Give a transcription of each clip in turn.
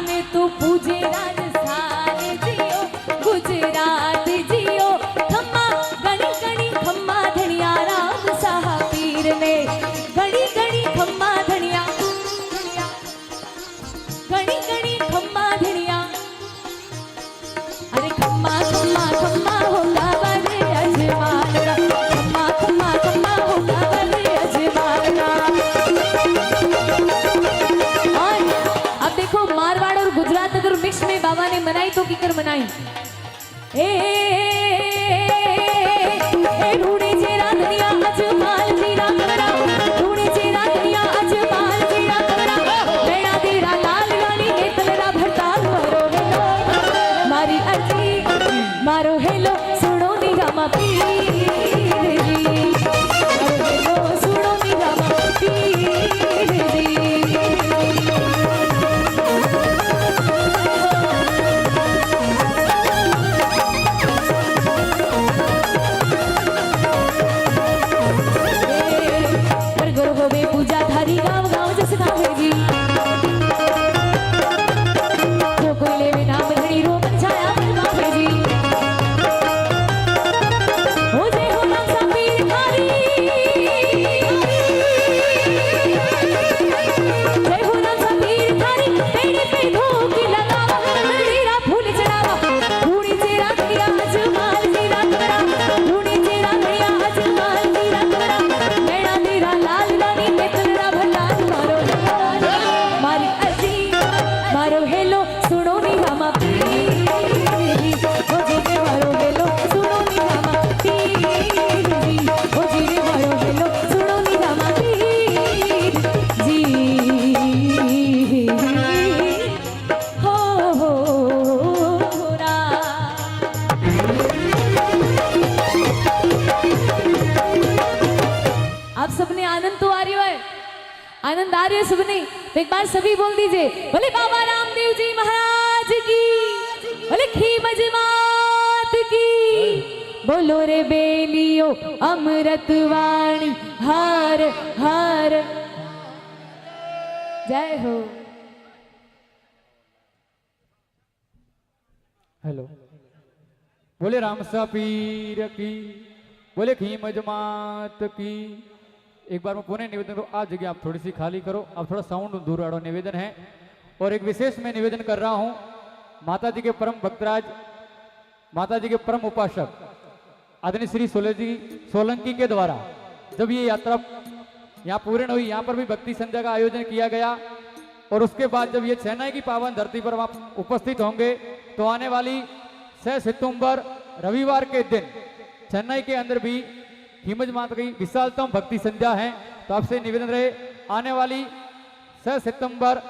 ने तू पूजे राजस्थान जियो गुजरात जियो खम्मा गणी गणी खम्मा धनिया राम साहा पीर ने गणी गणी खम्मा धनिया गणी गणी खम्मा धनिया अरे खम्मा खम्मा खम्मा होगा बड़े अजमान खम्मा खम्मा खम्मा होगा बड़े अजमान। और अब देखो मारवाड़ और गुजरात अगर मिक्स में बाबा ने मनाई तो किकर मनाई ढूंढे चेरा दुनिया अजमाल जीरा कमरा ढूंढे चेरा दुनिया अजमाल जीरा कमरा नैना तेरा लाल रानी नेतलरा भरताल मारो हेलो मारी अर्जी मारो हेलो सुनो निगामा पीर जी मारो हेलो सुनो निगामा पीर जी। पूजा धारी गाँव गाँव जस गावे जी जो कोई लेवे नाम धनी रोमन छाया पर गावे जी हो जे हो नाम सा पीर धारी जय हो नाम सा पीर धारी पेड़ पे धोखी लगावा हीरा फूल चढ़ावा ढूंढी चेरा गया अजमाल जीरा कमरा ढूंढी चेरा गया अजमाल जीरा कमरा नैना तेरा लाल मारो हेलो सुनो निगामा पीर ओ जीरे मारो हेलो सुनो निगामा पीर जी ओ जीरे मारो हेलो सुनो निगामा पीर जी हो रा। आप सबने आनंद तो आ रही है आनंद आ रही है सबने तो एक बार सभी बोल दीजिए बोले बाबा रामदेव जी महाराज की बोले खीमज मात की बोलो रे बेलियो अमृत वाणी हर हर जय हो। हेलो बोले रामसा पीर की बोले खीमज मात की। एक बार मैं पुनः निवेदन करूँ आज जगह आप थोड़ी सी खाली करो आप थोड़ा साउंड दूर वालों निवेदन है और एक विशेष मैं निवेदन कर रहा हूँ माता जी के परम भक्तराज माता जी के परम उपासक आदरणीय श्री सोलंकी के द्वारा जब ये यात्रा यहाँ पूर्ण हुई यहाँ पर भी भक्ति संध्या का आयोजन किया गया और उसके बाद जब ये चेन्नई की पावन धरती पर आप उपस्थित होंगे तो आने वाली 6 सितंबर रविवार के दिन चेन्नई के अंदर भी खीमज माता की विशालतम भक्ति संध्या है। तो आपसे निवेदन रहे आने वाली 6 सितंबर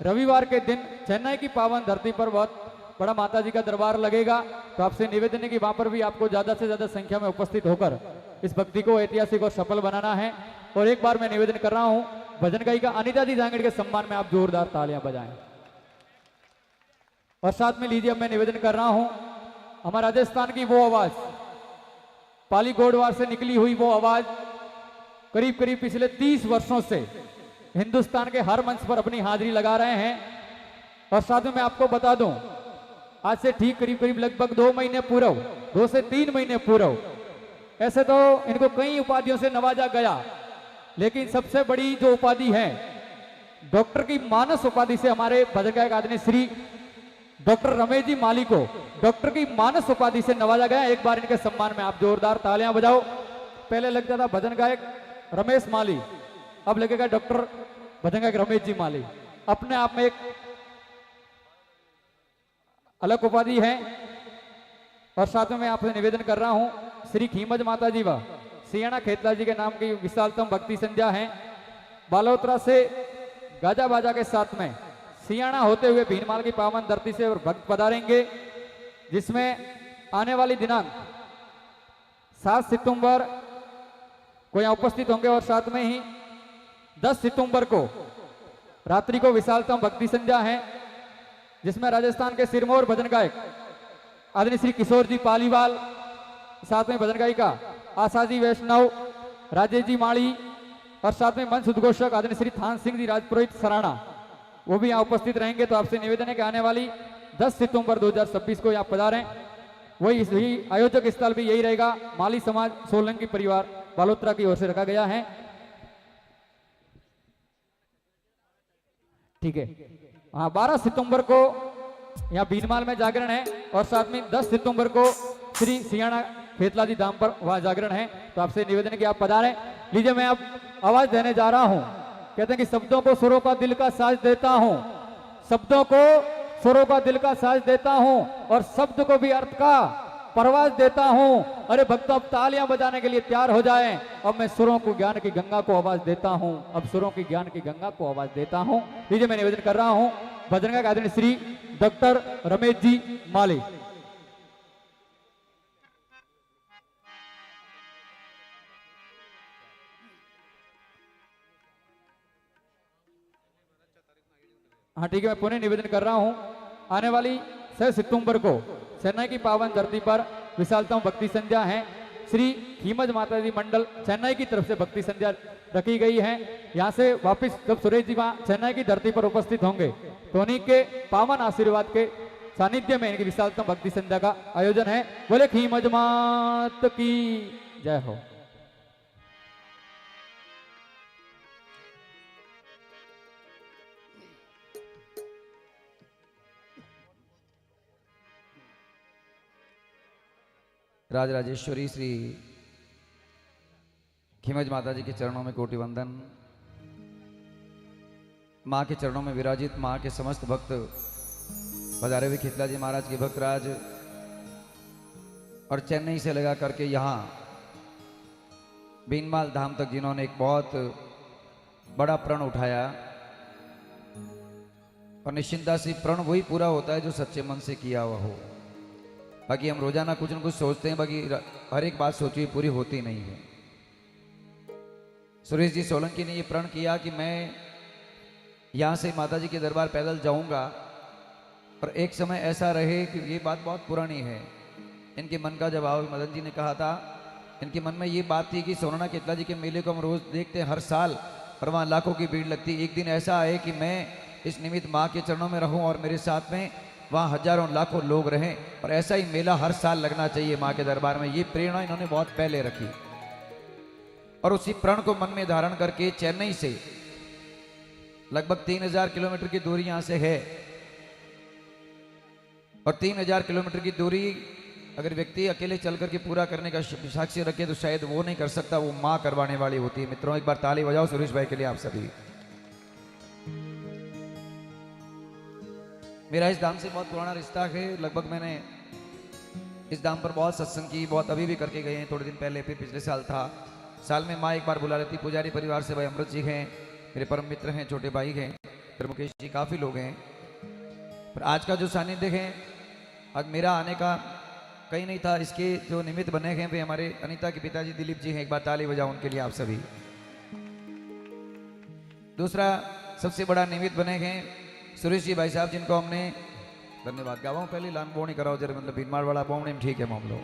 रविवार के दिन चेन्नई की पावन धरती पर बहुत बड़ा माता जी का दरबार लगेगा। तो आपसे निवेदन है कि वहां पर भी आपको ज्यादा से ज्यादा संख्या में उपस्थित होकर इस भक्ति को ऐतिहासिक और सफल बनाना है। और एक बार मैं निवेदन कर रहा हूं भजन गायिका अनिता दी जांगड़ के सम्मान में आप जोरदार तालियां बजाएं। और साथ में लीजिए अब मैं निवेदन कर रहा हूं हमारे राजस्थान की वो आवाज पाली गोडवार से निकली हुई वो आवाज करीब करीब पिछले 30 वर्षों से हिंदुस्तान के हर मंच पर अपनी हाजिरी लगा रहे हैं। और साथ में मैं आपको बता दूं आज से ठीक करीब करीब लगभग 2 महीने पूर्व 2 से 3 महीने पूर्व ऐसे तो इनको कई उपाधियों से नवाजा गया लेकिन सबसे बड़ी जो उपाधि है डॉक्टर की मानस उपाधि से हमारे भजन गायक आदरणीय श्री डॉक्टर रमेश जी माली को डॉक्टर की मानस उपाधि से नवाजा गया। एक बार इनके सम्मान में आप जोरदार तालियां बजाओ। पहले लगता था भजन गायक रमेश माली अब लगेगा डॉक्टर भजन गायक रमेश जी माली अपने आप में एक अलग उपाधि है। और साथ में मैं आपसे निवेदन कर रहा हूं श्री खीमज माता जी व सियाणा खेतला जी के नाम की विशालतम भक्ति संध्या है। बालोतरा से गाजा बाजा के साथ में सियाणा होते हुए भीनमाल की पावन धरती से और भक्त पधारेंगे जिसमें आने वाली दिनांक 7 सितंबर को यहाँ उपस्थित होंगे। और साथ में ही 10 सितंबर को रात्रि को विशालतम भक्ति संध्या है जिसमें राजस्थान के सिरमौर भजन गायक आदरणीय श्री किशोर जी पालीवाल साथ में भजन गायिका आशा जी वैष्णव राजेश जी माड़ी और साथ में मंच उद्घोषक आदरणीय श्री थान सिंह जी राजपुरोहित सराणा वो भी यहाँ उपस्थित रहेंगे। तो आपसे निवेदन है कि आने वाली 10 सितंबर 2026 को यहाँ पधारें। वही आयोजक स्थल भी यही रहेगा, माली समाज सोलंकी परिवार बालोत्रा की ओर से रखा गया है। ठीक है, हाँ 12 सितंबर को यहाँ बीनमाल में जागरण है और साथ में 10 सितंबर को श्री सियाणा खेतला जी धाम पर वहां जागरण है। तो आपसे निवेदन है कि आप पधारें। लीजिए मैं अब आवाज देने जा रहा हूं। कहते हैं कि शब्दों को सुरों का दिल का साज देता हूं, शब्दों को सुरों का दिल का साज देता हूं और शब्द को भी अर्थ का परवाज देता हूं। अरे भक्तों अब तालियां बजाने के लिए तैयार हो जाएं। अब मैं सुरों को ज्ञान की गंगा को आवाज देता हूं, अब सुरों की ज्ञान की गंगा को आवाज देता हूं। लीजिए मैं निवेदन कर रहा हूं भजन का आदरणीय श्री डॉक्टर रमेश जी माली। हाँ ठीक है, मैं पुनः निवेदन कर रहा हूं आने वाली 6 सितंबर को चेन्नई की पावन धरती पर विशालतम भक्ति संध्या है। श्री खीमज माता जी मंडल चेन्नई की तरफ से भक्ति संध्या रखी गई है। यहाँ से वापस जब सुरेश जी वहाँ चेन्नई की धरती पर उपस्थित होंगे तो उन्हीं के पावन आशीर्वाद के सानिध्य में इनकी विशालतम भक्ति संध्या का आयोजन है। बोले खीमज मात की जय हो। राज राजेश्वरी श्री खीमज माता जी के चरणों में कोटि वंदन। माँ के चरणों में विराजित माँ के समस्त भक्त पधारे हुए खेतला जी महाराज के भक्तराज और चेन्नई से लगा करके यहाँ बीनमाल धाम तक जिन्होंने एक बहुत बड़ा प्रण उठाया और निश्चिंता से प्रण वही पूरा होता है जो सच्चे मन से किया हुआ हो। बाकी हम रोजाना कुछ न कुछ सोचते हैं, बाकी हर एक बात सोची हुई पूरी होती नहीं है। सुरेश जी सोलंकी ने ये प्रण किया कि मैं यहाँ से माता जी के दरबार पैदल जाऊंगा और एक समय ऐसा रहे कि ये बात बहुत पुरानी है। इनके मन का जवाब मदन जी ने कहा था, इनके मन में ये बात थी कि सोनाना खेतला जी के मेले को हम रोज देखते हैं हर साल और वहाँ लाखों की भीड़ लगती। एक दिन ऐसा आए कि मैं इस निमित्त माँ के चरणों में रहूं और मेरे साथ में वहाँ हजारों लाखों लोग रहें और ऐसा ही मेला हर साल लगना चाहिए माँ के दरबार में। ये प्रेरणा इन्होंने बहुत पहले रखी और उसी प्रण को मन में धारण करके चेन्नई से लगभग 3000 किलोमीटर की दूरी यहाँ से है और 3000 किलोमीटर की दूरी अगर व्यक्ति अकेले चल करके पूरा करने का साक्ष्य रखे तो शायद वो नहीं कर सकता, वो माँ करवाने वाली होती है। मित्रों एक बार ताली बजाओ सुरेश भाई के लिए आप सभी। मेरा इस धाम से बहुत पुराना रिश्ता है। लगभग मैंने इस धाम पर बहुत सत्संग की, बहुत अभी भी करके गए हैं। थोड़े दिन पहले फिर पिछले साल था। साल में माँ एक बार बुला लेती। पुजारी परिवार से भाई अमृत जी हैं, मेरे परम मित्र हैं, छोटे भाई हैं, फिर मुकेश जी, काफ़ी लोग हैं। पर आज का जो सानिध्य है, आज मेरा आने का कहीं नहीं था। इसके जो निमित्त बने हैं वे हमारे अनीता के पिताजी दिलीप जी हैं। एक बार ताली बजाओ उनके लिए आप सभी। दूसरा सबसे बड़ा निमित्त बने हैं सुरेश जी भाई साहब, जिनको हमने धन्यवाद गावाऊं पहले लान बोनी कराओ जरा, मतलब भीनमार वाला बोवने में ठीक है मामलो।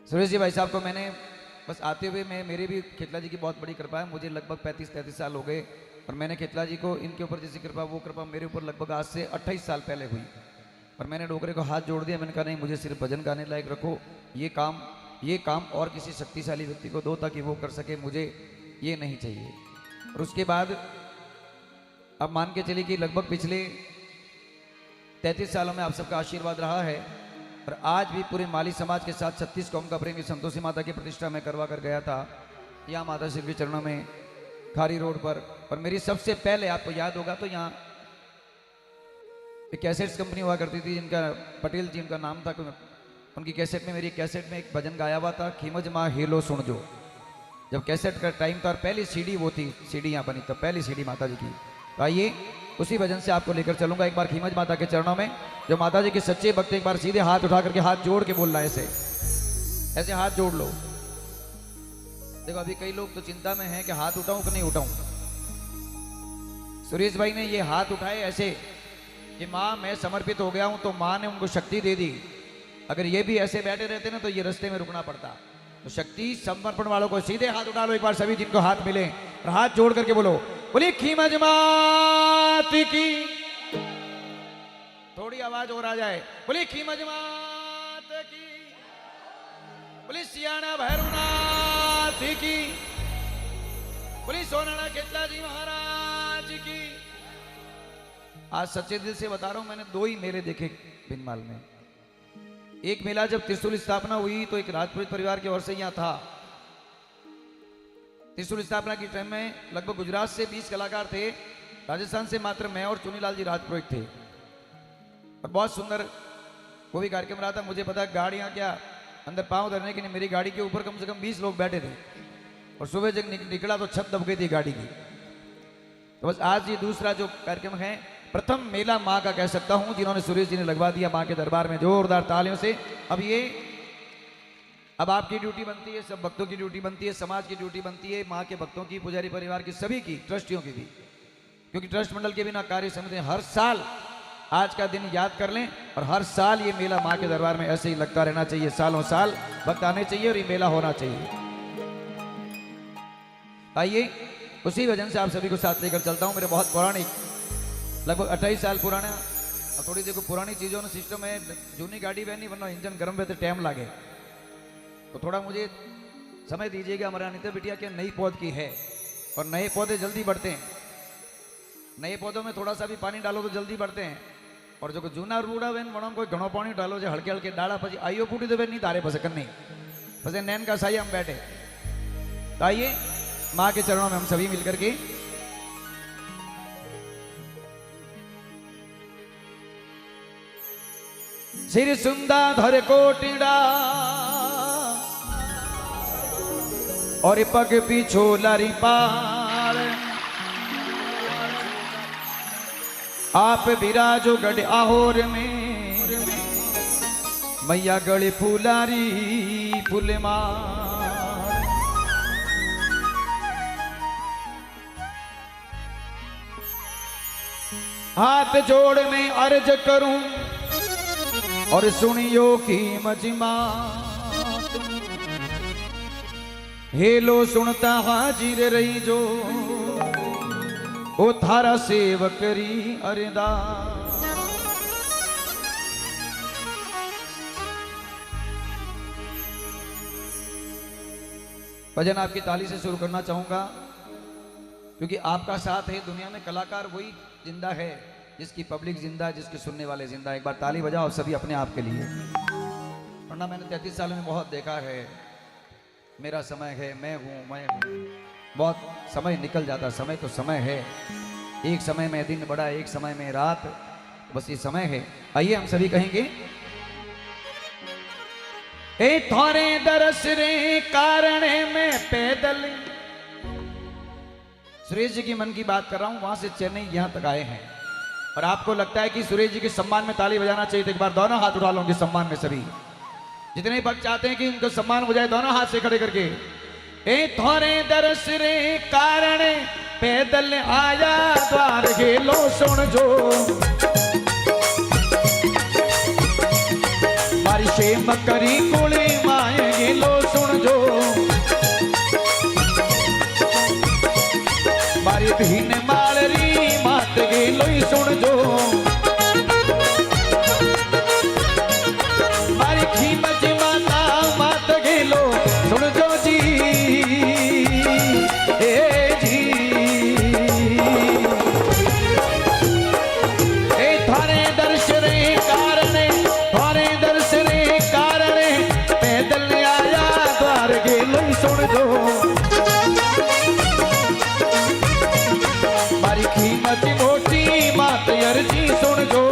सुरेश जी भाई साहब को मैंने बस आते हुए मेरी भी खेतला जी की बहुत बड़ी कृपा है। मुझे लगभग 35-33 साल हो गए और मैंने खेतला जी को इनके ऊपर जैसी कृपा वो कृपा मेरे ऊपर लगभग आज से 28 साल पहले हुई और मैंने डोकरे को हाथ जोड़ दिया। मैंने कहा नहीं, मुझे सिर्फ भजन गाने लायक रखो, ये काम और किसी शक्तिशाली व्यक्ति को दो ताकि वो कर सके, मुझे ये नहीं चाहिए। और उसके बाद अब मान के चलिए कि लगभग पिछले 33 सालों में आप सबका आशीर्वाद रहा है और आज भी पूरे माली समाज के साथ 36 कौम का प्रेमी संतोषी माता की प्रतिष्ठा में करवा कर गया था यहाँ माता श्री के चरणों में खारी रोड पर। और मेरी सबसे पहले आपको याद होगा तो यहाँ एक कैसेट्स कंपनी हुआ करती थी जिनका पटेल जी उनका नाम था। उनकी कैसेट में मेरी कैसेट में एक भजन गाया हुआ था, खीमज माँ हेलो सुन जो। जब कैसेट का टाइम था और पहली सीडी वो थी, सीडी यहाँ बनी तब पहली सीडी माता जी की। तो आइए उसी भजन से आपको लेकर चलूंगा एक बार खीमज माता के चरणों में। जो माता जी के सच्चे भक्त एक बार सीधे हाथ उठा करके हाथ जोड़ के बोलना है, ऐसे हाथ जोड़ लो। देखो अभी कई लोग तो चिंता में हैं कि हाथ उठाऊं कि नहीं उठाऊं। सुरेश भाई ने ये हाथ उठाए ऐसे कि माँ मैं समर्पित हो गया हूं, तो माँ ने उनको शक्ति दे दी। अगर ये भी ऐसे बैठे रहते ना तो ये रास्ते में रुकना पड़ता। तो शक्ति समर्पण वालों को सीधे हाथ उठा लो एक बार सभी, जिनको हाथ मिले और हाथ जोड़ करके बोलो बोलिए खीमज मात की, थोड़ी आवाज और आ जाए, बोलिए खीमज मात की, बोलिए सियाना भैरवनाथ की, बोलिए सोनाना खेतला जी महाराज की। आज सच्चे दिल से बता रहा हूं, मैंने 2 ही मेले देखे भिनमाल में। एक मेला जब त्रिशूल स्थापना हुई तो एक राजपूत परिवार की ओर से यहाँ था। त्रिशूल स्थापना की टाइम में लगभग गुजरात से 20 कलाकार थे, राजस्थान से मात्र मैं और चुनीलाल जी राजपुरोहित थे। और बहुत सुंदर वो भी कार्यक्रम रहा था। मुझे पता गाड़ियां क्या अंदर पांव धरने के लिए, मेरी गाड़ी के ऊपर कम से कम 20 लोग बैठे थे। और सुबह जब निकला तो छत दब गई थी गाड़ी की। तो बस आज ये दूसरा जो कार्यक्रम है, प्रथम मेला माँ का कह सकता हूं, जिन्होंने सुरेश जी ने लगवा दिया माँ के दरबार में जोरदार तालियों से। अब आपकी ड्यूटी बनती है, सब भक्तों की ड्यूटी बनती है, समाज की ड्यूटी बनती है, माँ के भक्तों की, पुजारी परिवार की, सभी की, ट्रस्टियों की भी। क्योंकि ट्रस्ट मंडल के बिना कार्य समिति हर साल आज का दिन याद कर लें और हर साल ये मेला माँ के दरबार में ऐसे ही लगता रहना चाहिए। सालों साल भक्त आने चाहिए और ये मेला होना चाहिए। आइए उसी वजह से आप सभी को साथ लेकर चलता हूँ। मेरे बहुत पौराणिक, लगभग 28 साल पुराना, और थोड़ी देखो पुरानी चीज़ों में सिस्टम है, जूनी गाड़ी बहनी वरना इंजन गर्म पे तो टाइम लागे, तो थोड़ा मुझे समय दीजिएगा। हमारे अनिता बिटिया के नई पौध की है और नए पौधे जल्दी बढ़ते हैं। नए पौधों में थोड़ा सा भी पानी डालो तो जल्दी बढ़ते हैं। और जो जूना रूड़ा बेन वणों कोई घणो पानी डालो जो हल्के हल्के डाला पी आइयो फूटी तो बेन नहीं तारे पसे करनी पसे नैन का साई हम बैठे। तो आइए माँ के चरणों में हम सभी मिलकर के सिर सुंदा धर कोटिड़ा और पग पीछो लारी पार, आप बिराजो गढ़ आहोर में, मैया गढ़ फुलारी फुलमार। हाथ जोड़ में अर्ज करूं और सुनियो की मजमा, हेलो सुनता हाजिर रही जो ओ थारा सेवकरी अरदास। भजन आपकी ताली से शुरू करना चाहूंगा, क्योंकि आपका साथ है। दुनिया में कलाकार वही जिंदा है जिसकी पब्लिक जिंदा है, जिसके सुनने वाले जिंदा है। एक बार ताली बजाओ सभी अपने आप के लिए। वरना मैंने 33 सालों में बहुत देखा है, मेरा समय है, मैं हूं, बहुत समय निकल जाता। समय तो समय है, एक समय में दिन बड़ा, एक समय में रात, बस ये समय है। आइए हम सभी कहेंगे, ए थोरे दरस रे कारणे में पैदल। सुरेश जी की मन की बात कर रहा हूं, वहां से चेन्नई यहां तक आए हैं। और आपको लगता है कि सुरेश जी के सम्मान में ताली बजाना चाहिए, तो एक बार दोनों हाथ उठा लो उनके सम्मान में। सभी जितने भक्त चाहते हैं कि उनको सम्मान हो जाए, दोनों हाथ से खड़े करके, ए थोरे दरस रे कारण पैदल आया द्वार गेलो सुन जो, मारी शेम करी कुली माए गेलो सुन जो, मारी भीन मालरी मात गेलो ही सुन जो, मारी खीमत माता मात गेलो सुन जो जी, ए जी ए थारे दर्श रे कारण, थारे दर्श रे कारण पैदल आया द्वार गेलो सुन जो, मारी कीमत मोटी मात अर्जी सुन जो,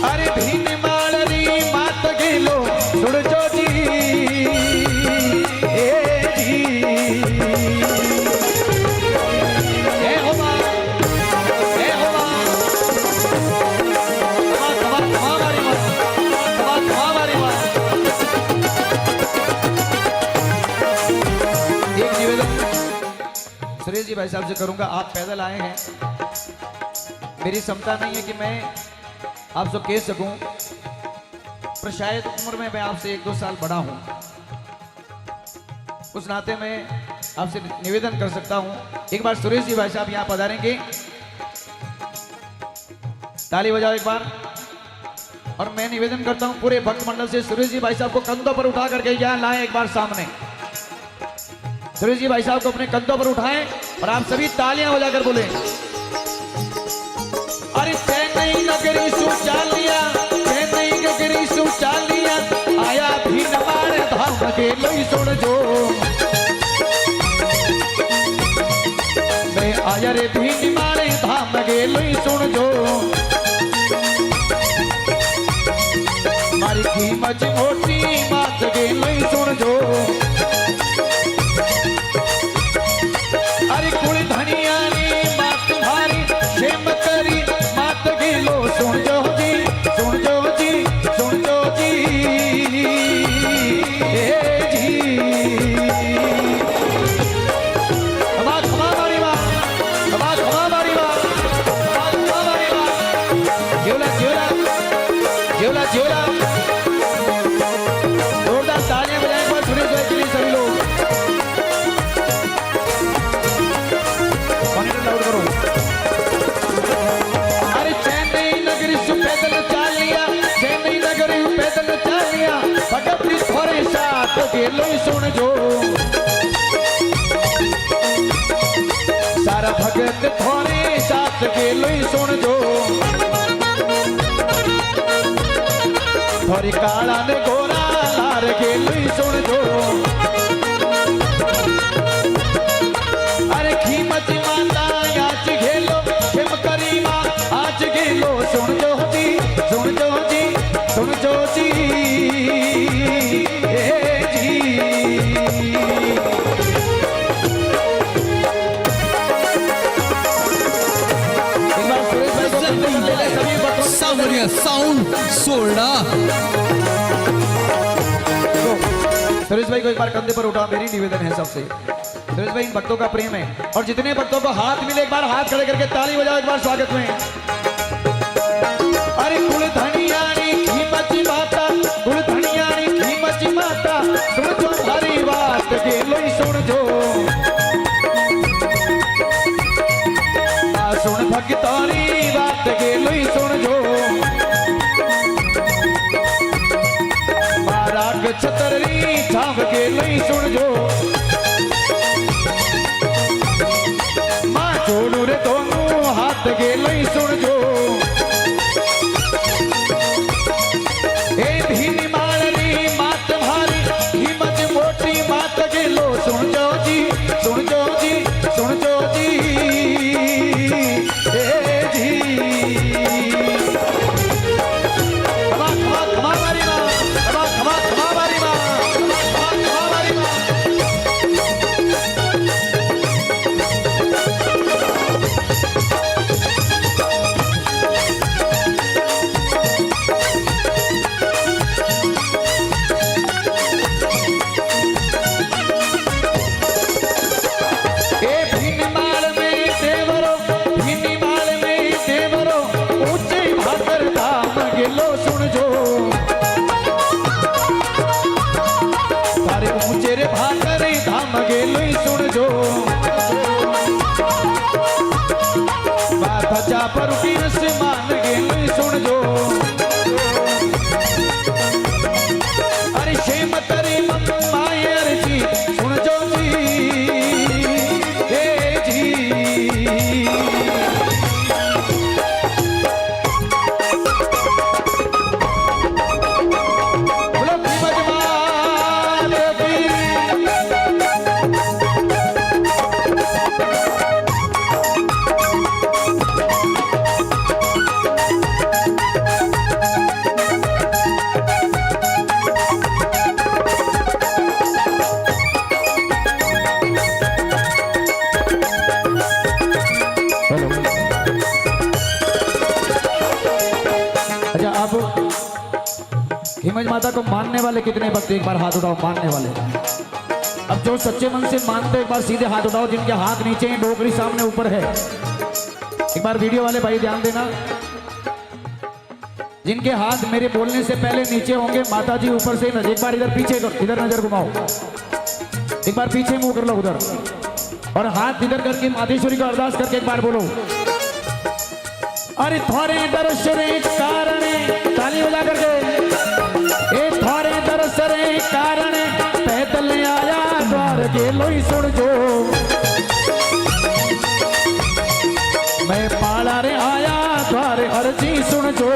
अरे भीन मालरी मात गेलो सुन जो जी, ए जी ए हो मां, ए हो मां, हमारी मां, हमारी मां। एक निवेदन सुरेश जी भाई साहब से करूंगा। आप पैदल आए हैं, मेरी क्षमता नहीं है कि मैं आपसे कह सकूं, पर शायद उम्र में मैं आपसे 1-2 साल बड़ा हूं। उस नाते में आपसे निवेदन कर सकता हूं, एक बार सुरेश जी भाई साहब यहाँ पधारेंगे, ताली बजाओ एक बार। और मैं निवेदन करता हूं पूरे भक्त मंडल से, सुरेश जी भाई साहब को कंधों पर उठा करके यहाँ लाएं एक बार सामने। सुरेश जी भाई साहब को अपने कंधों पर उठाएं और आप सभी तालियां बजाकर बोले, अरे चेन्नई नगरी सुचालिया, चेन्नई नगरी सुचालिया, आया भी नमार धाम के लोई सुन जो, मैं आया रे भी निमारे धाम के लोई सुन जो, मारी कीमत मोटी बात के लोई सुन जो, अरे कुल धनिया रे बात भारी शेम करी बात के लो सुन जो जी, सुन जो जी, सुन जो जी, जी खमा खमा मारी बा, खमा खमा मारी बा, खमा खमा मारी बा, जेवला जेवला जेवला जेवला, जोरदार तालियां बजाएं एक बार सुरेश भाई के लिए सभी लोग। मॉनिटर लाउड करो। अरे चेन्नई नगरी से पैदल चालिया, चेन्नई नगरी पैदल चालिया, भगत थोड़े साथ के लोई सुन जो, सारा भगत थोड़े साथ के लोई सुन जो, थोड़ी काला ने गोरा लार के लोई सुन जो, अरे कीमत माता आज घेलो खेम करी माँ आज घेलो सुन जो जी, सुन जो जी, सुन जो जी, जी एक बार सुरेश भाई को कंधे पर ले ले सभी बच्चों को। सावरिया साउंड सोल्डा। सुरेश भाई को एक बार कंधे पर उठा, मेरी निवेदन है सबसे। सुरेश भाई इन भक्तों का प्रेम है और जितने भक्तों को हाथ मिले एक बार हाथ खड़े करके ताली बजाओ एक बार स्वागत में। अरे कुल धनियानी कीमत माता, कुल धनियानी कीमत माता, सुन जो हरी बात के लोई सुन जो, सुन भक्तानी बात के लोई सुन जो, राग छतरी छाप के लोई सुन जो, माँ छोड़ू रे दोनों हाथ के लोई सुन जो, ए भीनी मालनी मात भारी कीमत मोटी मात के लो सुन जो जी, सुन जो जी, सुन जो जी, जी खमा खमा खमा मारी माँ, खमा खमा खमा मारी माँ, खमा खमा खमा मारी माँ। पर से मान गे सुन जो, अरे शेम तरी मायर जी सुन जो जी, हे जी बोलो मजमात की। हिमज माता को मानने वाले कितने भक्त एक बार हाथ उठाओ, मानने वाले। अब जो सच्चे मन से मानते एक बार सीधे हाथ उठाओ, जिनके हाथ नीचे हैं, डोकरी सामने ऊपर है। एक बार वीडियो वाले भाई ध्यान देना, जिनके हाथ मेरे बोलने से पहले नीचे होंगे, माता जी ऊपर से एक बार इधर पीछे, इधर नजर घुमाओ, एक बार पीछे मुंह कर लो उधर। और हाथ इधर करके मातेश्वरी को अरदास करके एक बार बोलो। अरे थोरे दर्शने कारणे, ताली बजा करके, ए थोरे दर्शने कारणे पैदल आया द्वार गेलो ही सुन जो, मैं पाला रे आया द्वार अर्जी सुन जो,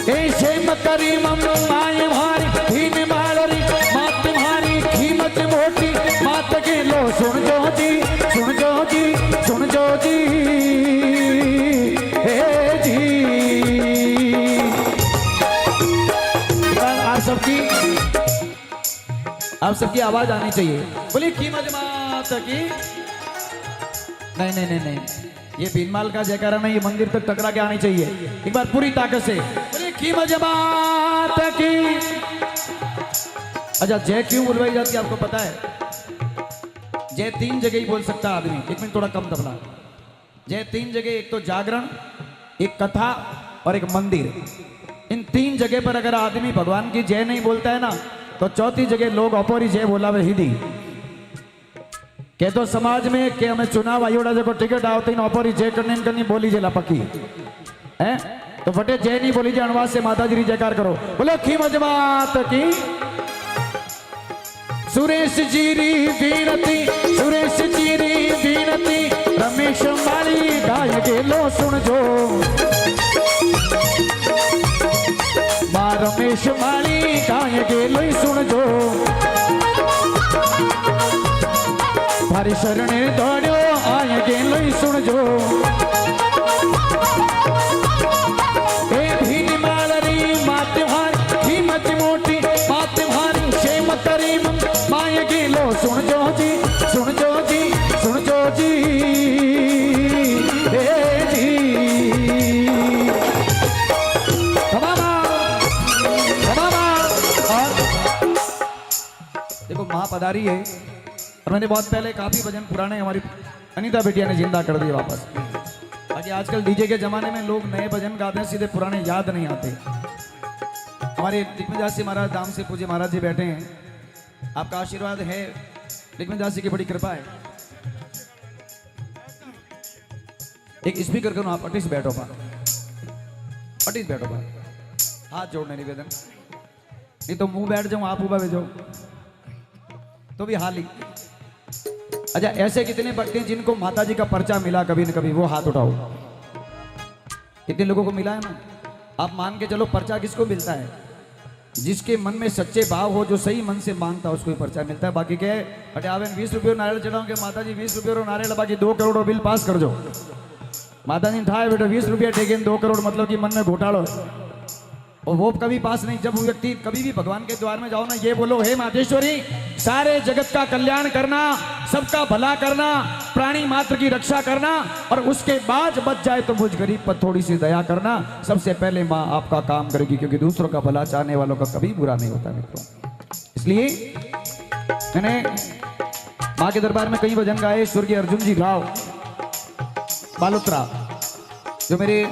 ए शेम करीम माय भारी धीन मालरी मात भारी कीमत मोटी मात गेलो सुन जो जी, सुन जो जी, सुन जो जी, हे जी। आप सबकी आवाज आनी चाहिए। बोलिए कीमत मात की। नहीं नहीं नहीं नहीं, ये बीनमाल का जयकारा नहीं, ये मंदिर तक टकरा के आनी चाहिए। एक बार पूरी ताकत से बोलिए कीमत मात की। अच्छा जय क्यों बुलवाई जाती है आपको पता है? जय 3 जगह ही बोल सकता है आदमी। एक मिनट थोड़ा कम दबला। जय 3 जगह, एक तो जागरण, एक कथा और एक मंदिर। इन 3 जगह पर अगर आदमी भगवान की जय नहीं बोलता है ना, तो चौथी जगह लोग अपोरी जय बोला वे हिदी के तो समाज में के हमें चुनाव आयोड़ा जो टिकट आवती अपोरी जय करनी बोली जेला पक्की है, तो फटे जय नहीं बोली जे अणवास से माता जी जयकार करो। बोलो कीमत मात की। सुरेश जीरी बीनती, सुरेश जीरी बीनती, रमेश माली गाय गेलो सुन जो, मां रमेश माली गाय गेलो सुन जो, थारी शरणे दौड़ो आय गेलो सुन जो, ए भीन मालरी मात भारी कीमत मोटी मात भारी शेम करीम माय गेलो सुन जो जी, सुन जो जी, सुन जो जी, हे जी। देखो माँ पधारी है और मैंने बहुत पहले काफी भजन पुराने हमारी अनीता बेटिया ने जिंदा कर दिए वापस। बाकी आजकल डीजे के जमाने में लोग नए भजन गाते हैं, सीधे पुराने याद नहीं आते। हमारे दिग्विजय जी महाराज धाम से पूज्य महाराज जी बैठे हैं, आपका आशीर्वाद है, दिग्विजय जी की बड़ी कृपा है। एक स्पीकर करो आप, अटिस बैठो पा, अटिस बैठो पा, हाथ जोड़ने निवेदन, नहीं तो मुंह बैठ जाऊं आप ऊपर भेजो तो भी हाल ही। अच्छा ऐसे कितने भक्त हैं जिनको माता जी का पर्चा मिला कभी न कभी, वो हाथ उठाओ। कितने लोगों को मिला है ना? आप मान के चलो पर्चा किसको मिलता है? जिसके मन में सच्चे भाव हो, जो सही मन से मांगता है उसको ही पर्चा मिलता है। बाकी क्या है आवेन 20 रुपये नारियल चढ़ाओगे माता जी 20 रुपये नारियल, बाकी 2 करोड़ बिल पास कर दो। माता जी ठाए बेटा 20 रुपया टेके 2 करोड़, मतलब कि मन में घोटालो, और वो कभी पास नहीं। जब व्यक्ति कभी भी भगवान के द्वार में जाओ ना, ये बोलो हे मातेश्वरी सारे जगत का कल्याण करना, सबका भला करना, प्राणी मात्र की रक्षा करना, और उसके बाद बच जाए तो मुझ गरीब पर थोड़ी सी दया करना। सबसे पहले माँ आपका काम करेगी, क्योंकि दूसरों का भला चाहने वालों का कभी बुरा नहीं होता मित्रों। इसलिए मैंने माँ के दरबार में कई भजन गाए। स्वर्गीय अर्जुन जी राव बालोत्रा जो मेरे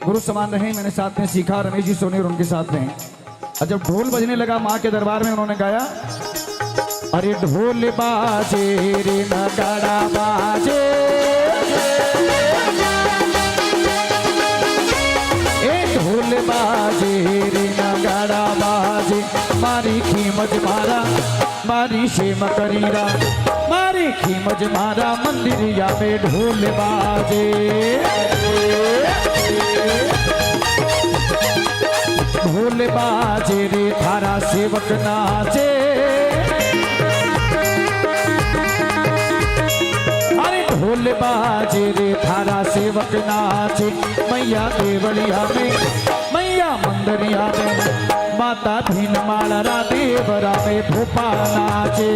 गुरु समान रहे, मैंने साथ में सीखा, रमेश जी सोनी और उनके साथ में। और जब ढोल बजने लगा माँ के दरबार में, उन्होंने गाया अरे ढोल बाजे रे नगाड़ा बाजे, ए ढोल बाजे रे नगाड़ा बाजे, मारी खीमत मारा मारी शेम करीरा, मारी खीमत मारा मंदिरिया में ढोल बाजे, ढोल बाजे रे थारा सेवक नाचे, अरे ढोल बाजे रे थारा सेवक नाचे, मैया देवलिया में मैया मंदिरिया में, माता भीन माला देवरा में भोपा नाचे।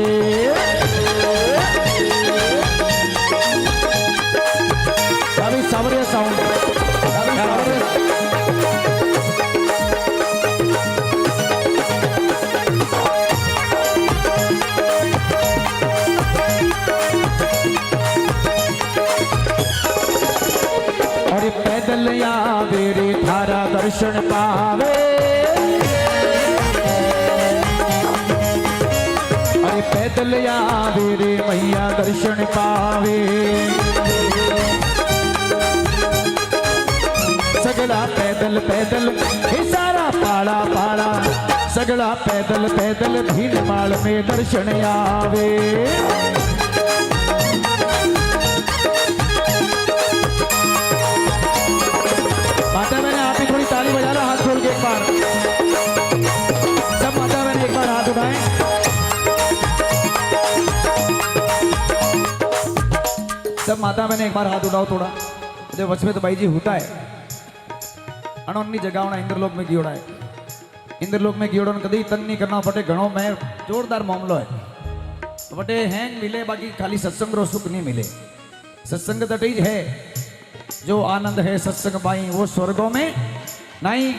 अभी सावरिया साउंड पैदल आवे रे थारा दर्शन पावे, अरे पैदल पैदल आवे रे मैया दर्शन पावे। सगड़ा पैदल पैदल हे सारा पाड़ा पाड़ा, सगड़ा पैदल पैदल भीड़ माल में दर्शन आवे। माता बहन आप भी थोड़ी ताली बजा लो, हाथ खोल के एक बार। सब माता बहन एक बार हाथ उठाएं। सब माता बहन एक बार हाथ उठाओ थोड़ा। जो वच में तो भाई जी होता है अनोनी जगह इंद्रलोक में गियोड़ा है। इंद्रलोक में गियोड़ा कभी तंग नहीं करना पड़े, घणो में जोरदार मामलो है बटे हैंग मिले, बाकी खाली सत्संग रो सुख नहीं मिले। सत्संग तटे है जो आनंद है सत्संग पाई वो स्वर्गों में नहीं।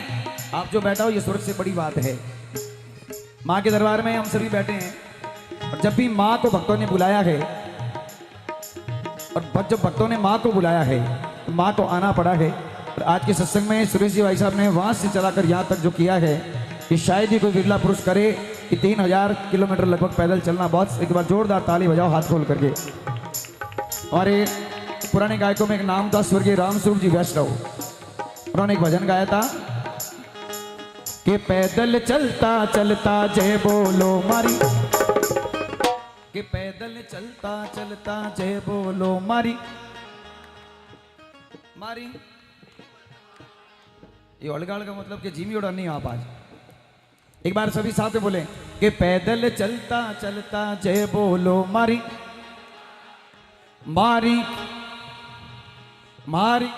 आप जो बैठा हो ये स्वर्ग से बड़ी बात है। माँ के दरबार में हम सभी बैठे हैं और जब भी माँ को भक्तों ने बुलाया है और जब भक्तों ने माँ को बुलाया है तो माँ को आना पड़ा है। और आज के सत्संग में सुरेश जी भाई साहब ने वहां से चलाकर यहाँ तक जो किया है कि शायद ही कोई विरला पुरुष करे कि 3000 किलोमीटर लगभग पैदल चलना। बहुत एक बार जोरदार ताली बजाओ हाथ खोल करके। हमारे पुराने गायकों में एक नाम था स्वर्गीय रामस्वरूप जी वैष्णव। उन्होंने एक भजन गाया था कि पैदल चलता चलता जय बोलो मारी, कि पैदल चलता चलता जय बोलो मारी मारी। ये अलगाड़ का मतलब कि जिमी उड़ा नहीं आप आज। एक बार सभी साथ में बोले कि पैदल चलता चलता जय बोलो मारी मारी मारी।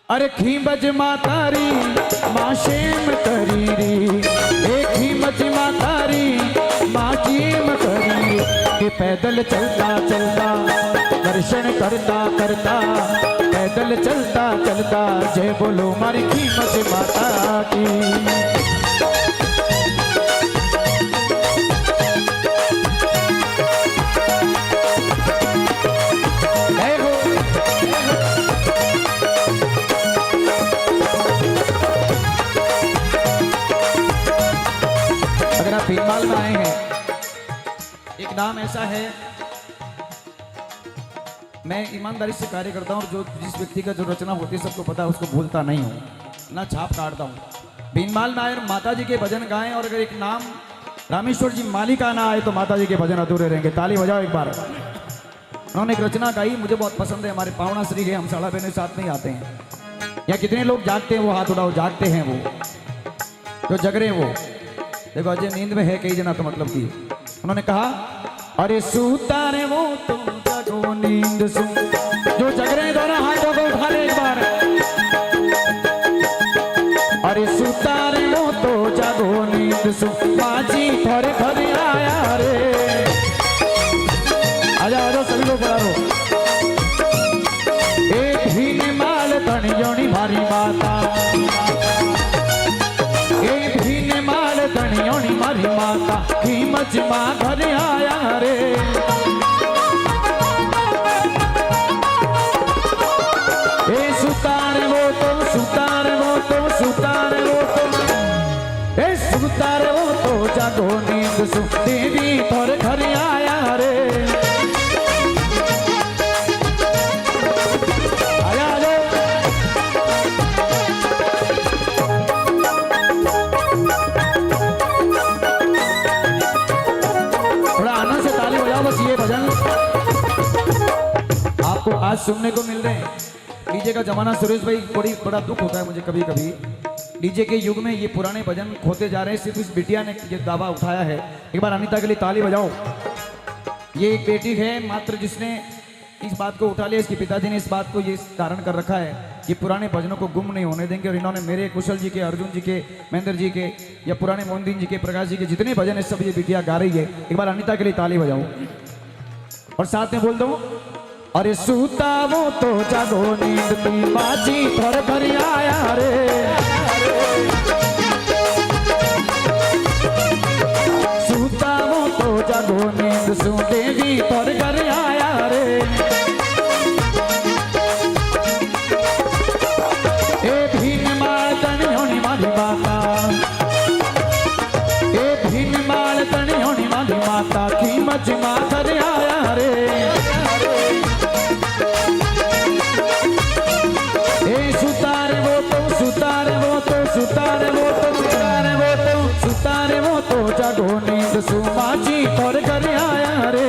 अरे खीमज मातारी माँ शेम करीरी, एक खीमज मातारी माँ चीम करीरी। कि पैदल चलता चलता दर्शन करता करता, पैदल चलता चलता जय बोलो मारी खीमज माता की। अगर आप भीममाल में आए हैं, एक नाम ऐसा है, मैं ईमानदारी से कार्य करता हूँ। जो जिस व्यक्ति का जो रचना होती है सबको पता है, उसको भूलता नहीं हूँ, ना छाप काटता हूँ। भीममाल में आए और माता जी के भजन गाएं और अगर एक नाम रामेश्वर जी मालिका ना आए तो माता जी के भजन अधूरे रहेंगे। ताली बजाओ एक बार। उन्होंने एक रचना गाई, मुझे बहुत पसंद है। हमारे पावना श्री है, हम साड़ा बहने साथ में आते हैं। या कितने लोग जागते हैं वो हाथ उठाओ। जागते हैं वो जो जग रहे हैं वो देखो। अजय नींद में है कई जना तो मतलब की उन्होंने कहा अरे सूता रे वो तो जगो नींद सु। जो जग रहे हैं दोनों हाथों को उठा ले एक बार। अरे सूता रे वो तो जगो नींद सु, माजी थोड़े घर आया रे। आजा आजा सभी लोग बड़ा रो। एक ही ने माल तणियोनी भारी माता, एक ही ने माल तणियोनी मारी माता। कीमत माँ घर आया रे। ए सुतार वो तो सुतार वो तो सुतार वो तो, ए सुतार वो तो जागो नींद सु, देवी थोड़े घर आया रे। ये भजन आपको आज सुनने को मिल रहे हैं। डीजे का जमाना सुरेश भाई, बड़ा दुख होता है मुझे कभी कभी। डीजे के युग में ये पुराने भजन खोते जा रहे हैं। सिर्फ इस बिटिया ने ये दावा उठाया है। एक बार अनीता के लिए ताली बजाओ। ये एक बेटी है मात्र जिसने इस बात को उठा लिया। इसके पिताजी ने इस बात को ये धारण कर रखा है कि पुराने भजनों को गुम नहीं होने देंगे। और इन्होंने मेरे कुशल जी के, अर्जुन जी के, महेंद्र जी के या पुराने मोहन जी के, प्रकाश जी के जितने भजन है सब ये बिटिया गा रही है। एक बार अनीता के लिए ताली बजाओ और साथ में बोल दो अरे सूता वो तो जागो नींद की, बाजी थोड़े घर आया रे। सूता वो तो जागो नींद सु, देवी थोड़े घर आया रे। ए भीन माल तनी होनी मारी माता, ए भीन माल तनी होनी मारी माता। दसू माची तोर घर आया रे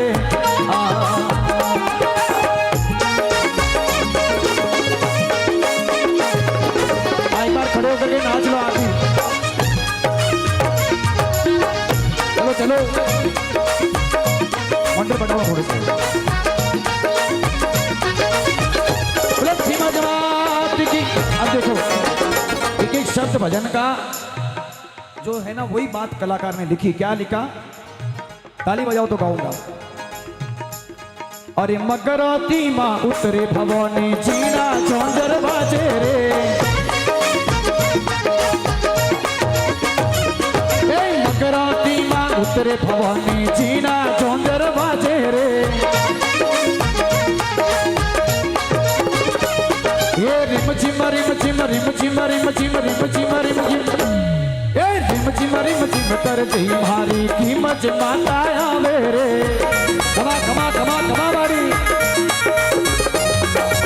एक बार खड़े होकर के नाच लो आप ही। चलो चलो मंडल बढ़ाओ थोड़े से। अब देखो एक एक शब्द भजन का जो है ना वही बात कलाकार ने लिखी। क्या लिखा? ताली बजाओ तो गाऊंगा। अरे मगराती माँ उतरे भवानी जीना चौंजर बाजे रे मगराती माँ उतरे भवानी जीना चौंजर बाजे रे ये रिम झिम रिम झिम रिम झिम रिम झिम रिम झिम रिम झिम ए रिम झिम कर दी मारी कीमत माता आवे रे कमा कमा कमा कमा बाड़ी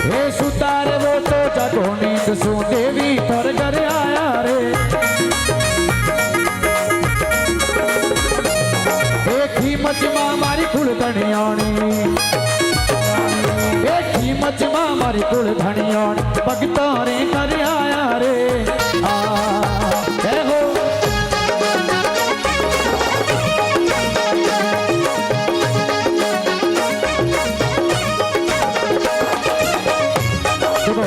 हे सुतार वो तो जगो नींद सो देवी पर घर आया रे एक कीमत मां मारी कुल धनियाणी कीमत मारी कुल धनियाण भगता रे कर आया रे हो देखो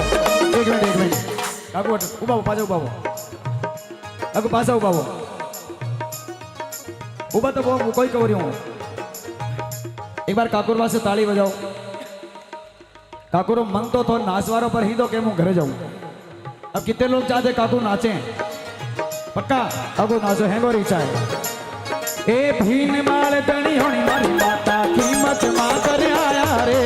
एक मिनट काकू उबा पाजा उबा काकू पासा उबा उबा तो वो कोई कवरी हूँ एक बार काकुरवा से ताली बजाओ। काकुरो मन तो नाचवारों पर ही दो के मुंह घरे जाऊं। अब कितने लोग चाहते काकू नाचे? पक्का काकू नाचो है गोरी चाहे ए भीन माल तनी होनी मारी माता कीमत मां कर आया रे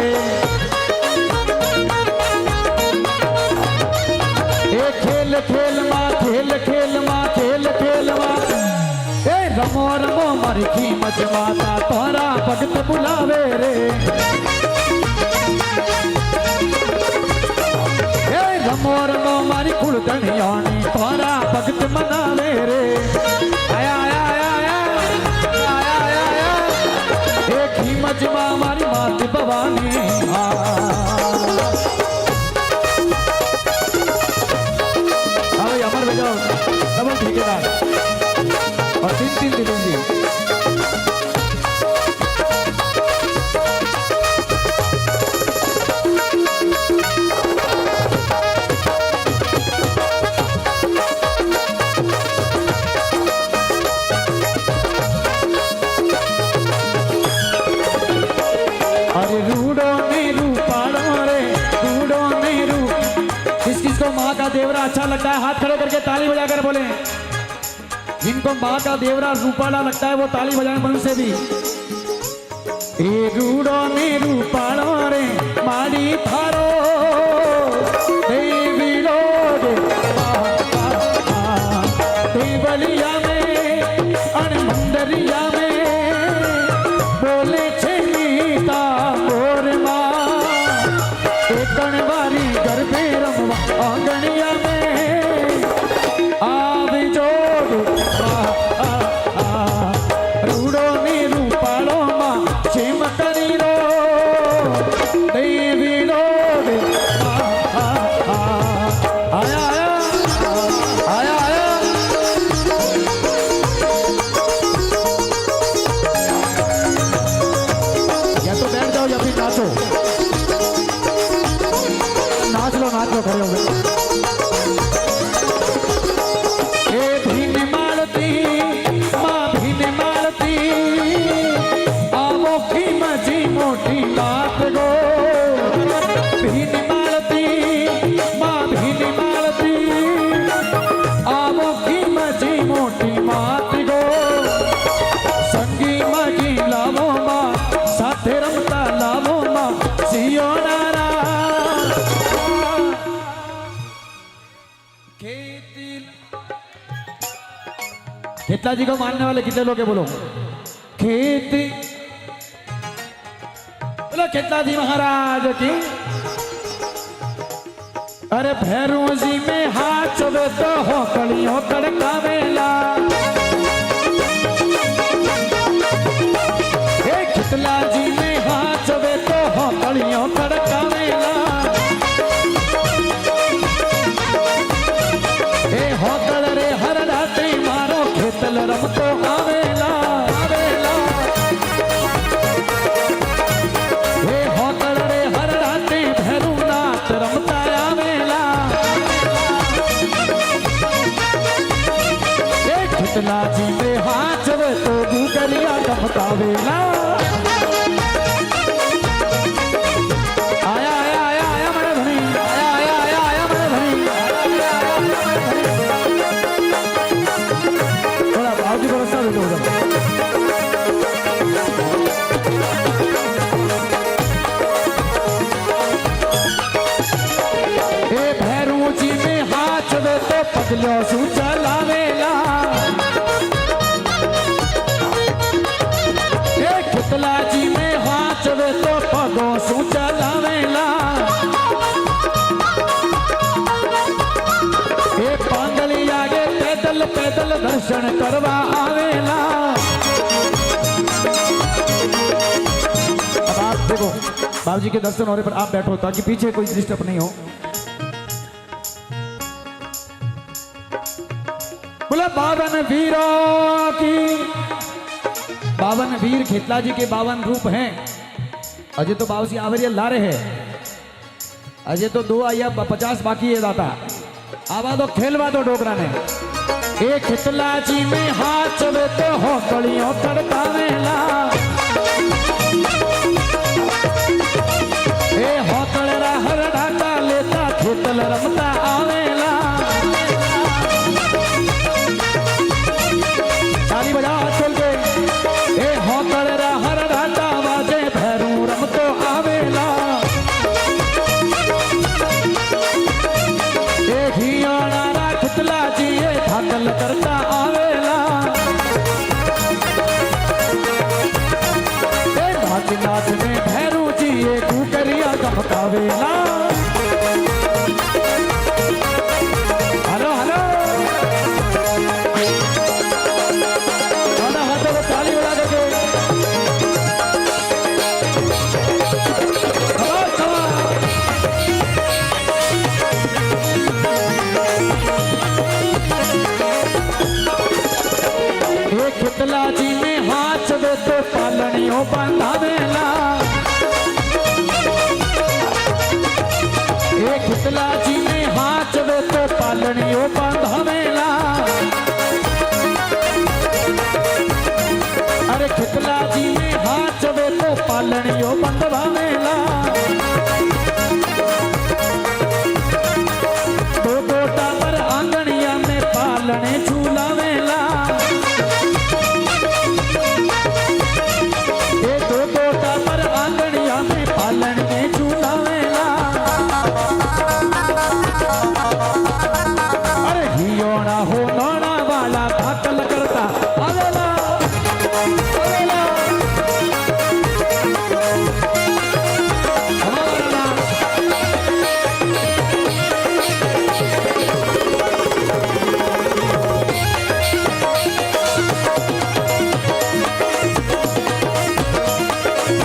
ए खेल खेल मां खेल खेल मां खेल खेल मां ए रमो रमो मारी कीमत माता तोरा भगत बुलावे रे रमो रमो मारी कुल धनियाणी तोरा भगत मनावे रे आया आया आया आया आया आया एक ही मजमा मारी मात भवानी अरे अमर बजाओ डबल ठेकेदार और तीन तीन दिलों माँ का देवरा अच्छा लगता है हाथ खड़े करके ताली बजाकर बोले। जिनको माँ का देवरा रूपाला लगता है वो ताली बजाएं मन से भी। ए रूडो ने रूपालो रे माड़ी थारो देवी लोग देवलिया में अनमंदरिया में बोले छे नीता मोर माँ कणवारी गरबे रमवा आंगनिया में आव जोड़ रूडो ने रूपालो मां चेम करी रो देवी लोग आया आया आया आया या तो बैठ जाओ या फिर नाचो नाच लो खड़े हो गए। भीन मालती माँ भीन मालती आवो की मजी मोटी बात गो भीन मालती माँ भीन मालती आवो की मजी मोटी बात गो संगी मगी लावो माँ साथे रमता लावो माँ सियो नारा खेतला जी को मानने वाले कितने लोग हैं बोलो? खेती बोलो खेतला जी महाराज की। अरे भैरू जी में हाथ चवे तो हो कड़ियों कड़का वेला खितला जी में हाथ वे तो हौकड़ियों खड़कावेला ए हौकड़ रे हर राते मारो खेतल रमतो आवेला आवेला ए हौकड़ रे हर राते भैरू नाथ रमता आवेला ए खितला जी में हाथ वे तो गुगलिया टपकावेला आया आया आया आया मेरे धनी आया आया आया आया मेरे धनी थोड़ा बाबूजी को रास्ता दे दो उधर ए भैरू जी में हाथ वे तो पगलो सू चलावेला ए खितला जी में हाथ वे तो पगो सू चलावेला ए पांगली आगे पैदल पैदल दर्शन करवा आवेला अब आप देखो बाबूजी के दर्शन होने पर आप बैठो ताकि पीछे कोई डिस्टर्ब नहीं हो बोला 52 वीरों की 52 वीर खितला जी के 52 रूप हैं अजय तो बाबूजी आवरिया ला रहे हैं अजय तो 2 आया 50 बाकी है दाता आवा तो खेलवा दो डोगरा ने ए खितला जी में हाथ वे तो हौकड़ियों खड़कावेला ए हौकड़ रा हर ढाका लेता खेतल रमता आवेला ताली बजा हाथ खोल के ए हौकड़ रा हर ढाका बाजे भैरू रमतो आवेला ए घियाना रा खितला जी ए धाकल करता आवेला ए नाच में भैरू जी ए कुकरिया चमकावेला हेलो हेलो दादा हाथों को ताली बजा देके खितला जी में हाथ वे तो पालनियों बंधावेला ए खितला जी में हाथ वे तो पालनियों बंधावेला अरे खितला जी में हाथ वे तो पालनियों बंधवावेला दो गोटा पर आंगनिया में पालने झूलावेला पालन में झूलावेला अरे हियोना हो नोना वाला धाकल करता आवेला आवेला हमारा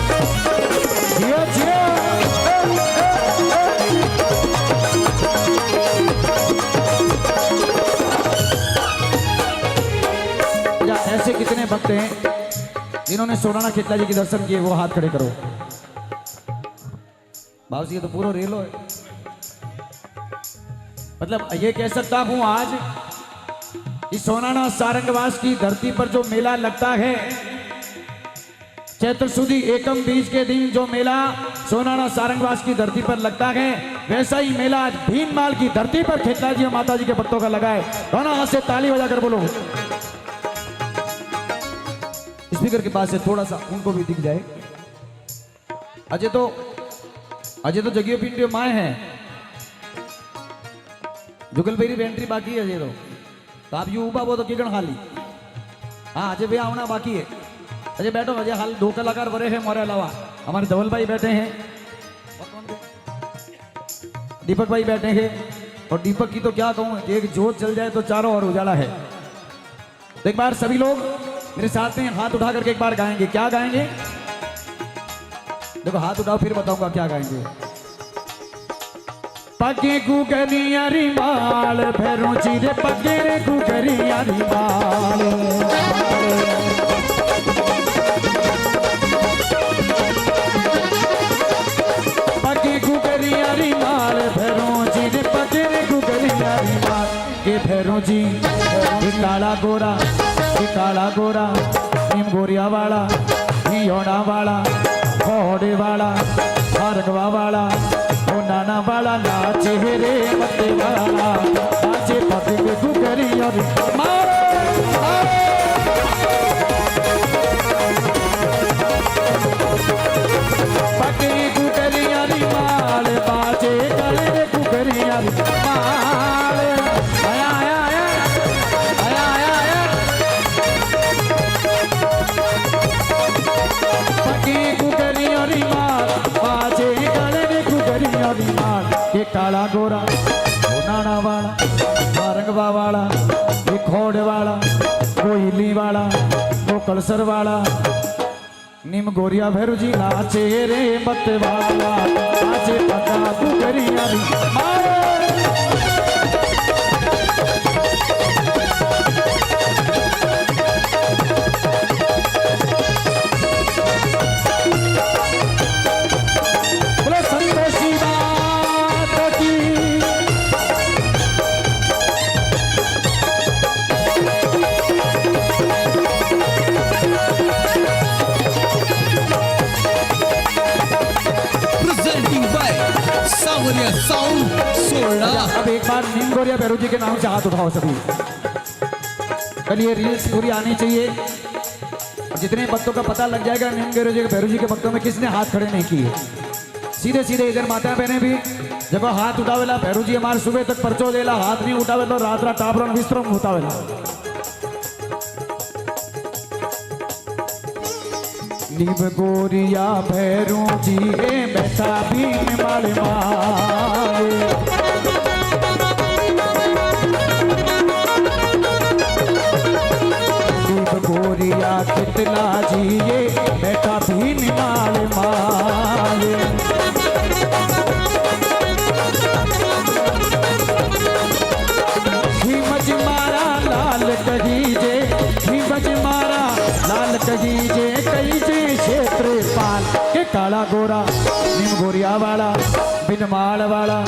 जियो जियो ऐसे कितने भक्त हैं जिन्होंने सोनाना खितला जी के दर्शन किए वो हाथ खड़े करो बाबूजी ये तो पूरा रेलो है मतलब ये कह सकता हूं आज इस सोनाना सारंगवास की धरती पर जो मेला लगता है चैत्र सुदी एकम बीज के दिन जो मेला सोनाना सारंगवास की धरती पर लगता है वैसा ही मेला आज भीनमाल की धरती पर खितला जी और माता जी के भक्तों का लगा है दोनों हाथ से ताली बजाकर बोलो स्पीकर के पास से थोड़ा सा उनको भी दिख जाए अजय तो जगियो पिंडियो माए हैं जुगलबेरी बेंट्री बाकी है अजय तो आप यू उबा वो तो किगण खाली हाँ अजय भैया आना बाकी है अजय बैठो अजय हाल 2 कलाकार बड़े हैं हमारे अलावा हमारे धवल भाई बैठे हैं दीपक भाई बैठे हैं और दीपक की तो क्या कहूँ एक जोत चल जाए तो चारों ओर उजाला है तो एक बार सभी लोग मेरे साथ में हाथ उठा करके एक बार गाएंगे क्या गाएंगे देखो हाथ उठाओ फिर बताऊंगा क्या गाएंगे। पगे गुगरिया रिमाल भैरों जी रे पगे रे गुगरिया रिमाल। पगे गुगरिया रिमाल भैरों जी रे पगे रे गुगरिया रिमाल। ये भैरों जी ये काला गोरा नीम गोरिया वाला योड़ा वाला घोड़े वाला हरगवा वाला नाना वाला नाचे रे मते वाला नाचे पगे गुगरिया रिमाल। पगे गुगरिया रिमाल बाजे गले रे गुगरिया रिमाल। आया आया आया आया आया आया। पगे गुगरिया रिमाल बाजे गले रे गुगरिया रिमाल। ये काला गोरा वो नाना वाला रंगवा वाला ये घोड़े वाला कोयली वाला वो कलसर वाला निम गोरिया भैरू जी नाचे रे मत वाला नाचे पका गुगरिया रिमाल। बोलो संतोषी माता की। presenting by सावरिया साउंड सोड़ा। अब एक बार नीम गोरिया भैरू जी के नाम से हाथ उठाओ सभी। कल ये रील्स पूरी आनी चाहिए और जितने भक्तों का पता लग जाएगा नीम गोरिया जी के भैरू जी के भक्तों में किसने हाथ खड़े नहीं किए। सीधे सीधे इधर माता बहने भी जब हाथ उठावेला भैरू जी हमारे सुबह तक परचो देला हाथ नहीं उठावेला रात टापरण विश्रम उठावेला। नीम गोरिया भैरू जी हे बैठा भीम माले माले। नीम गोरिया कितला जी ये बैठा भीम माले माले। भीमज मारा लाल कहीजे भीमज मारा लाल कहीजे कहीजे क्षेत्रपाल। के काला गोरा नीम गोरिया वाला बिनमाल वाला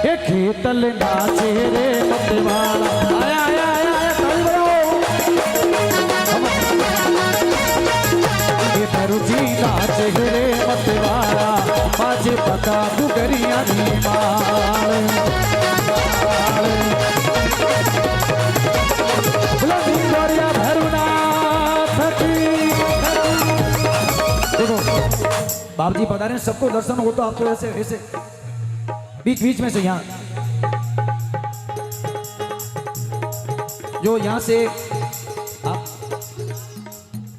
ये खेतल नाचे रे मत वाला। आया आया आया आया ताली बजाओ। ये भैरू जी नाचे रे मत वाला बाजे पका गुगरिया रिमाल। बोलो नीम गोरिया भैरू नाथ की। देखो बाबू जी बता रहे हैं सबको दर्शन हो तो आपको ऐसे ऐसे बीच बीच में से यहाँ जो यहाँ से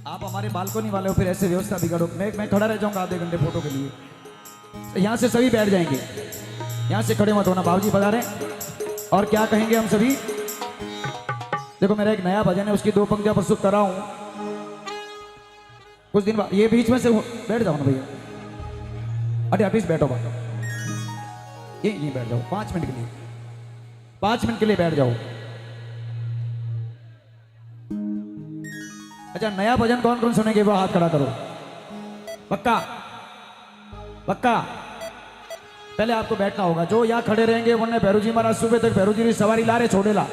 आप हमारे बालकोनी वाले हो फिर ऐसे व्यवस्था बिगाड़ो। मैं खड़ा रह जाऊंगा आधे घंटे फोटो के लिए। तो यहाँ से सभी बैठ जाएंगे यहाँ से खड़े मत होना। बाबू जी बता रहे हैं और क्या कहेंगे हम सभी। देखो मेरा एक नया भजन है उसकी 2 पंक्तियां प्रस्तुत कर रहा हूं कुछ दिन बाद। ये बीच में से बैठ जाओ ना भैया। अरे अभी बैठो बात ये बैठ जाओ 5 मिनट के लिए 5 मिनट के लिए बैठ जाओ। अच्छा नया भजन कौन कौन सुनेंगे वो हाथ खड़ा करो। पक्का पक्का पहले आपको बैठना होगा। जो यहाँ खड़े रहेंगे उन्होंने भैरू जी महाराज सुबह तक भैरू जी की सवारी ला रहे छोड़ेला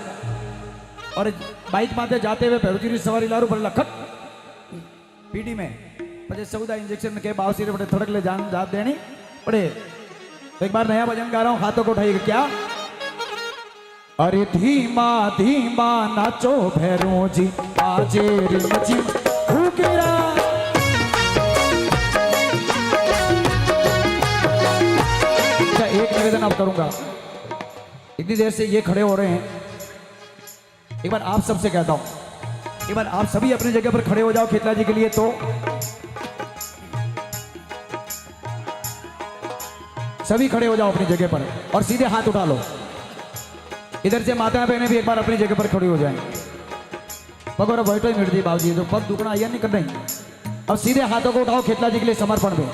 और बाइक माते जाते हुए भैरू जी की सवारी लारू पड़ेला खट पीडी में पचे 14 इंजेक्शन के बाव सिरे बड़े थड़क ले जान जात देनी पड़े। तो एक बार नया भजन गा रहा हूं हाथों को उठाइएगा क्या। अरे धीमा धीमा नाचो भैरू जी बाजे रे मची भूकेरा। एक निवेदन आप करूंगा इतनी देर से ये खड़े हो रहे हैं। एक बार आप सबसे कहता हूं एक बार आप सभी अपनी जगह पर खड़े हो जाओ खेतला जी के लिए। तो सभी खड़े हो जाओ अपनी जगह पर और सीधे हाथ उठा लो। इधर से माता बहने भी एक बार अपनी जगह पर खड़ी हो जाएं। पग और बैठो ही मिट दी बाबूजी जो पग दुखना आया नहीं कर रही। अब सीधे हाथों को उठाओ खेतला जी के लिए समर्पण में।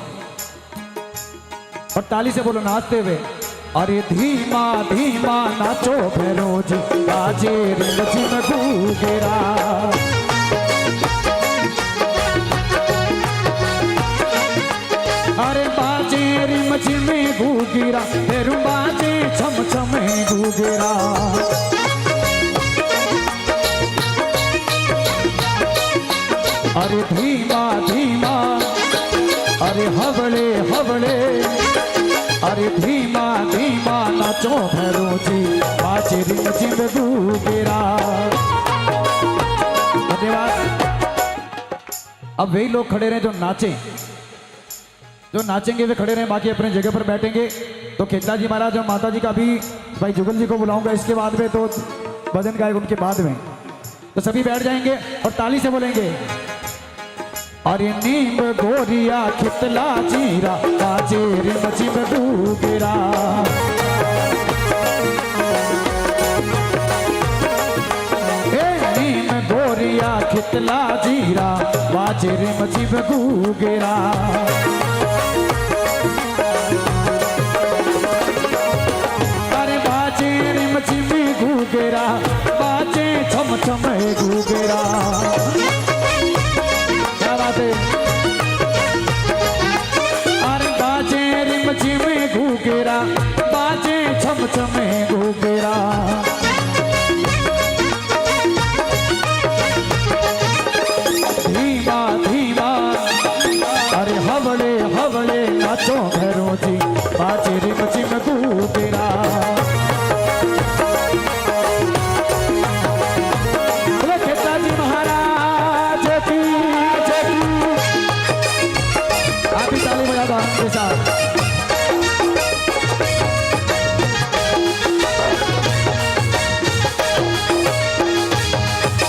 और ताली से बोलो नाचते हुए, अरे धीमा धीमा नाचो भैरो जी, बाजे रिम झिम घूंघरा। अरे बाजे रिम झिम घूंघरा, फिर बाजे छम छम घूंघरा। अरे धीमा धीमा, अरे हवले हवले, अरे धीमा धीमा नाचो भैरो जी, बाजे रिम झिम घूंघरा। धन्यवाद। अब वही लोग खड़े रहे जो नाचे, जो नाचेंगे वे खड़े रहे, बाकी अपने जगह पर बैठेंगे। तो खेतला जी महाराज और माता जी का भी भाई जुगल जी को बुलाऊंगा इसके बाद में, तो भजन गाएगा उनके बाद में। तो सभी बैठ जाएंगे और ताली से बोलेंगे, अरे नीम गोरिया खितला जीरा, बाजे रिम झिम घूंघरा। नीम गोरिया खितला जीरा, बाजे रिम झिम घूंघरा। अरे बाजे रिम झिम घूंघरा, बाजे छम छम घूंघरा। क्या बात है। अरे बाजे रिम झिम घूंघरा, बाजे छम छम घूंघरा। धीमा धीमा, अरे हवले हवले नाचो भैरो जी, बाजे रिम झिम